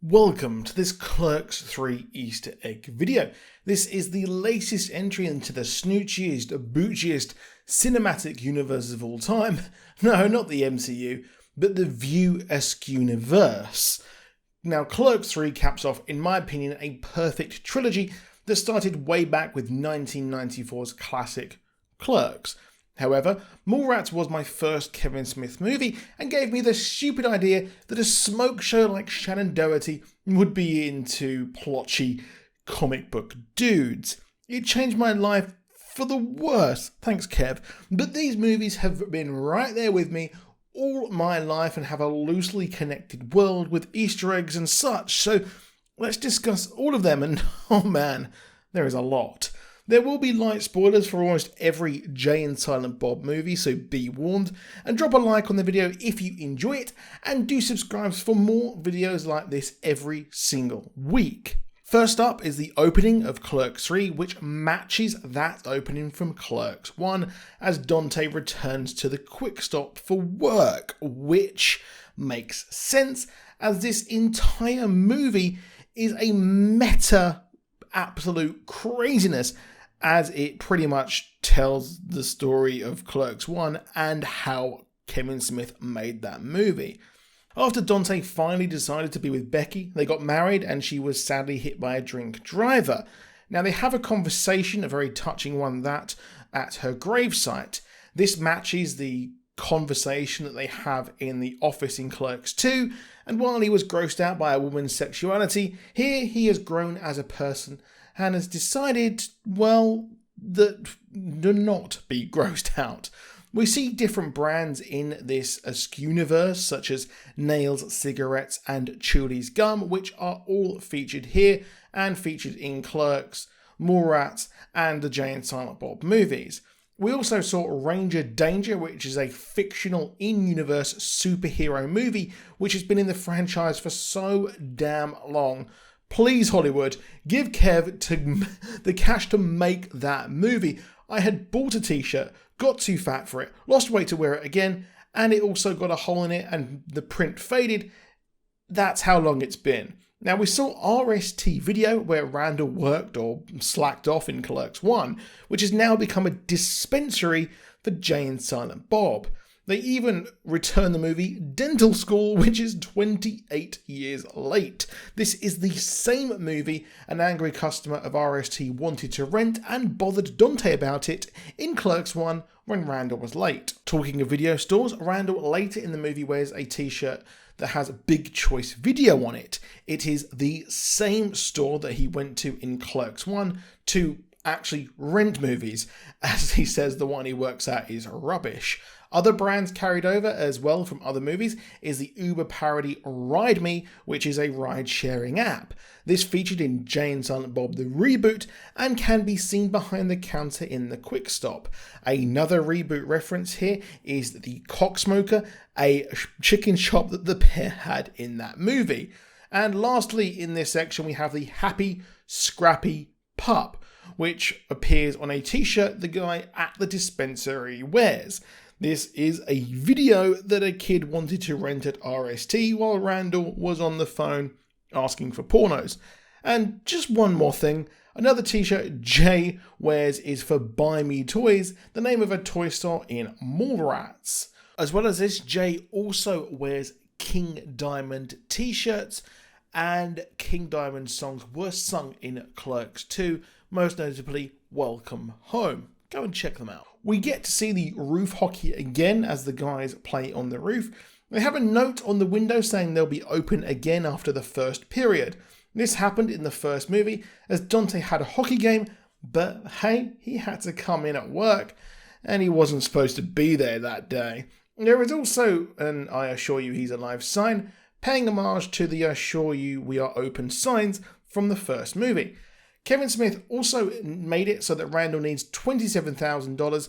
Welcome to this Clerks 3 Easter egg video. This is the latest entry into the snoochiest, boochiest cinematic universe of all time. No, not the MCU, but the Askewniverse. Now, Clerks 3 caps off, in my opinion, a perfect trilogy that started way back with 1994's classic Clerks. However, Mallrats was my first Kevin Smith movie and gave me the stupid idea that a smoke show like Shannon Doherty would be into plotchy comic book dudes. It changed my life for the worse, thanks Kev, but these movies have been right there with me all my life and have a loosely connected world with Easter eggs and such, so let's discuss all of them, and oh man, there is a lot. There will be light spoilers for almost every Jay and Silent Bob movie, so be warned, and drop a like on the video if you enjoy it, and do subscribe for more videos like this every single week. First up is the opening of Clerks 3, which matches that opening from Clerks 1, as Dante returns to the quick stop for work, which makes sense, as this entire movie is a meta absolute craziness, as it pretty much tells the story of Clerks 1 and how Kevin Smith made that movie. After Dante finally decided to be with Becky, they got married and she was sadly hit by a drink driver. Now they have a conversation, a very touching one, that at her gravesite. This matches the conversation that they have in the office in Clerks 2, and while he was grossed out by a woman's sexuality, here he has grown as a person and has decided, well, that do not be grossed out. We see different brands in this Askewniverse, such as Nails, cigarettes, and Chewlie's gum, which are all featured here and featured in Clerks, Mallrats, and the Jay and Silent Bob movies. We also saw Ranger Danger, which is a fictional in-universe superhero movie, which has been in the franchise for so damn long. Please, Hollywood, give Kev the cash to make that movie. I had bought a t-shirt, got too fat for it, lost weight to wear it again, and it also got a hole in it and the print faded. That's how long it's been. Now, we saw RST video where Randall worked or slacked off in Clerks 1, which has now become a dispensary for Jay and Silent Bob. They even returned the movie Dental School, which is 28 years late. This is the same movie an angry customer of RST wanted to rent and bothered Dante about it in Clerks 1 when Randall was late. Talking of video stores, Randall later in the movie wears a t-shirt that has Big Choice Video on it. It is the same store that he went to in Clerks 1 to actually rent movies, as he says the one he works at is rubbish. Other brands carried over as well from other movies is the Uber parody Ride Me, which is a ride-sharing app. This featured in Jay and Silent Bob the reboot and can be seen behind the counter in the Quick Stop. Another reboot reference here is the Cocksmoker, a chicken shop that the pair had in that movie. And lastly, in this section we have the Happy Scrappy Pup, which appears on a t-shirt the guy at the dispensary wears. This is a video that a kid wanted to rent at RST while Randall was on the phone asking for pornos. And just one more thing, another t-shirt Jay wears is for Buy Me Toys, the name of a toy store in Mallrats. As well as this, Jay also wears King Diamond t-shirts, and King Diamond songs were sung in Clerks 2, most notably Welcome Home. Go and check them out. We get to see the roof hockey again as the guys play on the roof. They have a note on the window saying they'll be open again after the first period. This happened in the first movie as Dante had a hockey game, but hey, he had to come in at work and he wasn't supposed to be there that day. There is also an I assure you he's alive sign, paying homage to the I assure you we are open signs from the first movie. Kevin Smith also made it so that Randall needs $27,000,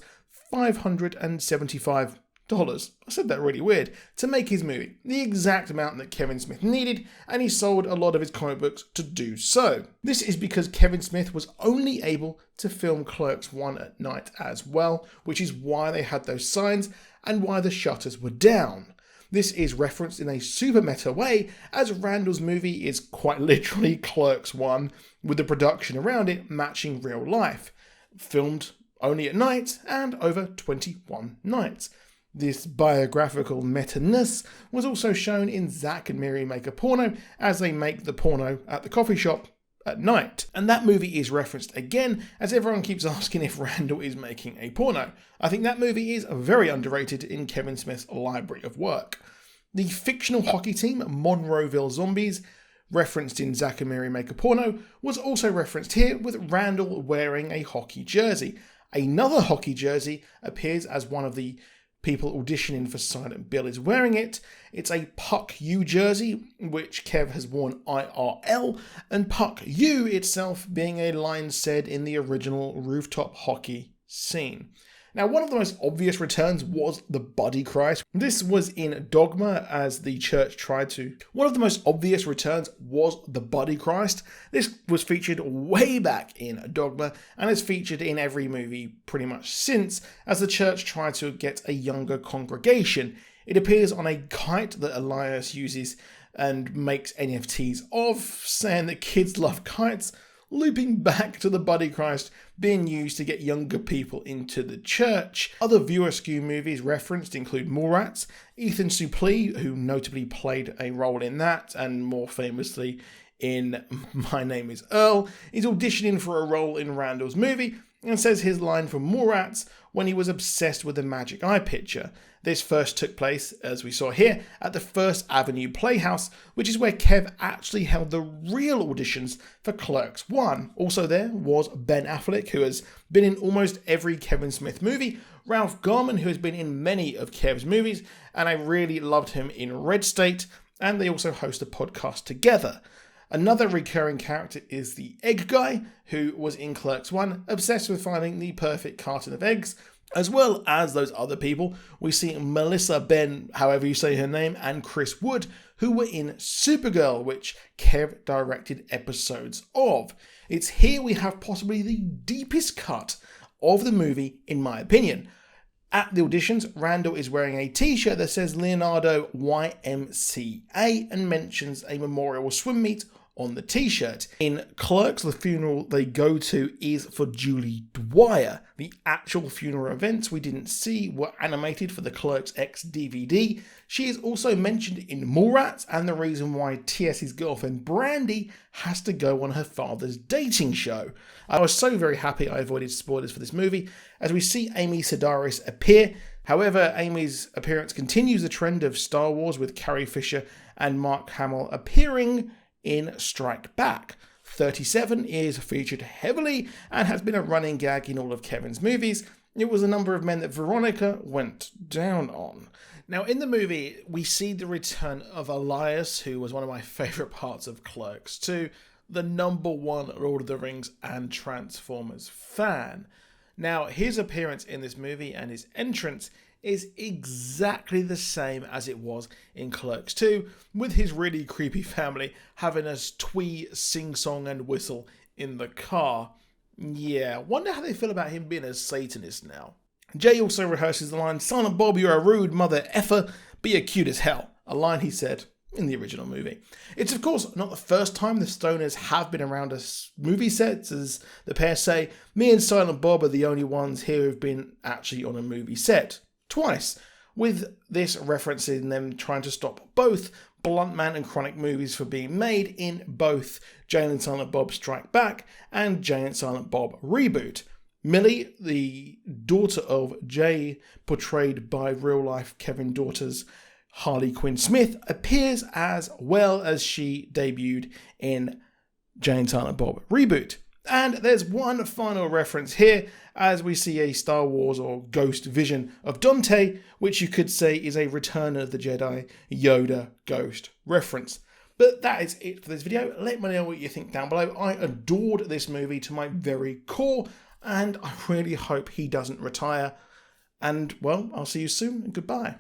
$575. I said that really weird, to make his movie. The exact amount that Kevin Smith needed, and he sold a lot of his comic books to do so. This is because Kevin Smith was only able to film Clerks 1 at night as well, which is why they had those signs and why the shutters were down. This is referenced in a super meta way, as Randall's movie is quite literally Clerks 1, with the production around it matching real life, filmed only at night and over 21 nights. This biographical meta-ness was also shown in Zack and Miri Make a Porno, as they make the porno at the coffee shop at night. And that movie is referenced again, as everyone keeps asking if Randall is making a porno. I think that movie is very underrated in Kevin Smith's library of work. The fictional hockey team, Monroeville Zombies, referenced in Zack and Miri Make a Porno, was also referenced here, with Randall wearing a hockey jersey. Another hockey jersey appears as one of the people auditioning for Silent Bill is wearing it. It's a Puck U jersey, which Kev has worn IRL, and Puck U itself being a line said in the original rooftop hockey scene. Now, one of the most obvious returns was the Buddy Christ. This was in Dogma, as the church tried to. One of the most obvious returns was the Buddy Christ. This was featured way back in Dogma, and is featured in every movie pretty much since, as the church tried to get a younger congregation. It appears on a kite that Elias uses and makes NFTs of, saying that kids love kites, looping back to the Buddy Christ being used to get younger people into the church. Other Askew movies referenced include Mallrats. Ethan Suplee, who notably played a role in that, and more famously in My Name is Earl, is auditioning for a role in Randall's movie, and says his line from Mallrats when he was obsessed with the magic eye picture. This first took place, as we saw here, at the First Avenue Playhouse, which is where Kev actually held the real auditions for Clerks 1. Also there was Ben Affleck, who has been in almost every Kevin Smith movie, Ralph Garman, who has been in many of Kev's movies, and I really loved him in Red State, and they also host a podcast together. Another recurring character is the Egg Guy, who was in Clerks 1, obsessed with finding the perfect carton of eggs. As well as those other people, we see Melissa Ben, however you say her name, and Chris Wood, who were in Supergirl, which Kev directed episodes of. It's here we have possibly the deepest cut of the movie, in my opinion. At the auditions, Randall is wearing a t-shirt that says Leonardo YMCA and mentions a memorial swim meet on the t-shirt. In Clerks, the funeral they go to is for Julie Dwyer. The actual funeral events we didn't see were animated for the Clerks X DVD. She is also mentioned in Mallrats, and the reason why TS's girlfriend Brandy has to go on her father's dating show. I was so very happy I avoided spoilers for this movie, as we see Amy Sedaris appear. However, Amy's appearance continues the trend of Star Wars, with Carrie Fisher and Mark Hamill appearing in Strike Back. 37 is featured heavily and has been a running gag in all of Kevin's movies. It was a number of men that Veronica went down on. Now, in the movie, we see the return of Elias, who was one of my favourite parts of Clerks 2, the #1 Lord of the Rings and Transformers fan. Now, his appearance in this movie and his entrance is exactly the same as it was in Clerks 2, with his really creepy family having us twee, sing song and whistle in the car. Yeah, wonder how they feel about him being a Satanist now. Jay also rehearses the line, "Silent Bob, you're a rude mother effer, but you're cute as hell," a line he said in the original movie. It's of course not the first time the Stoners have been around us movie sets, as the pair say, "Me and Silent Bob are the only ones here who've been actually on a movie set." Twice, with this referencing them trying to stop both Blunt Man and Chronic movies from being made in both Jay and Silent Bob Strike Back and Jay and Silent Bob Reboot. Millie, the daughter of Jay, portrayed by real-life Kevin daughter's Harley Quinn Smith, appears as well, as she debuted in Jay and Silent Bob Reboot. And there's one final reference here, as we see a Star Wars or Ghost vision of Dante, which you could say is a Return of the Jedi Yoda Ghost reference. But that is it for this video. Let me know what you think down below. I adored this movie to my very core, and I really hope he doesn't retire. And, well, I'll see you soon, and goodbye.